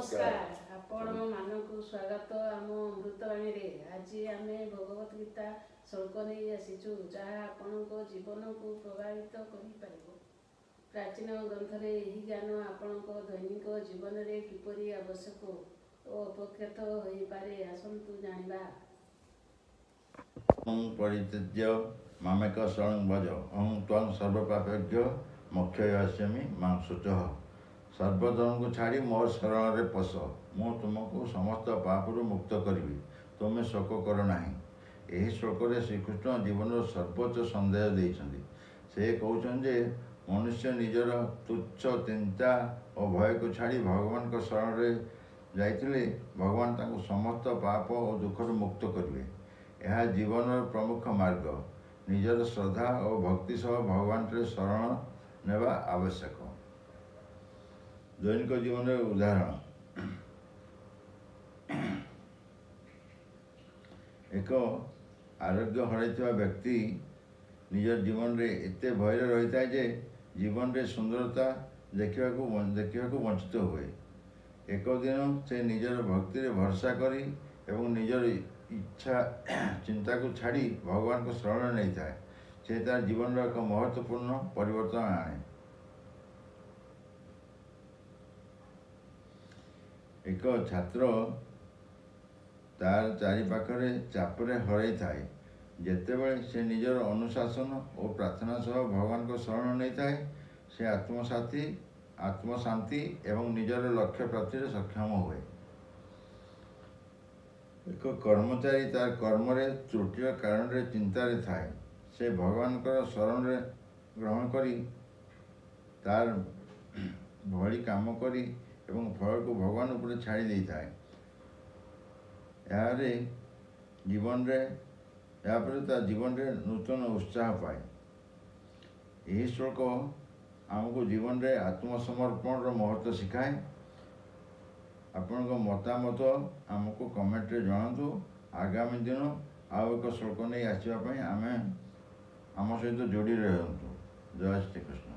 नमस्कार आपण मानक स्वागत आम अमृतवाणी रे आज आम भगवत गीता श्लोक नहीं आसीचु जहाँ आपण जीवन को प्रभावित कर प्राचीन ग्रंथ रे यही ज्ञान आपण दैनिक जीवन रे किपरि आवश्यक और अपक्षत हो पारे आसंतु जानिबा। परित्यज्य मामेक शरणं भज अहं त्वं सर्वपापेभ्यो मोक्षयास्यामि मां शुचः। सर्वधर्म को छाड़ी मोर शरण रे पश मु तुमको समस्त पापरू मुक्त करी तुम्हें शोक कर नाही। यही श्लोक रे श्रीकृष्ण जीवन सर्वोच्च संदेश देइछन्ति। से कहउछन् जे मनुष्य निजर तुच्छ चिंता और भय को छाड़ी भगवान को शरण रे जाइतिले भगवान तांको समस्त पाप और दुखर मुक्त करिवे। यह जीवन प्रमुख मार्ग निजर श्रद्धा और भक्ति सह भगवान रे शरण नेबा आवश्यक। दैनिक जीवन उदाहरण एक आरोग्य हराइथिबा व्यक्ति निज जीवन रे एते भय रही था जे जीवन रे सुंदरता देखा वंचित हुए। एक दिन से निजर भक्ति रे भरोसा करी एवं निजर इच्छा चिंता को छाड़ी भगवान को शरण नहीं था से तार जीवन एक महत्वपूर्ण परिवर्तन आने। एक छात्र तार चारिपाखरे चापरे हराई थाए जेतेबेले से निजर अनुशासन और प्रार्थना सह भगवान को शरण नहीं थाए से आत्मशांति एवं निजर लक्ष्य प्राप्ति रे सक्षम हुए। एक कर्मचारी तार कर्म रे त्रुटिर कारण रे चिंता रे थाए से भगवान को शरण रे ग्रहण करी तार भली काम करी एवं फल को भगवान ऊपर छाड़ी दे थाए। यारे जीवन रे यापर ता जीवन रे नूतन उत्साह पाए। यही श्लोक आमको जीवन रे आत्मसमर्पण रो महत्व शिखाए। आपण को मतामत आमको कमेंट रे जणातु। आगामी दिन आउ एक श्लोक नहीं आसवा आम सहित जोड़ी रहतु। जय श्री कृष्ण।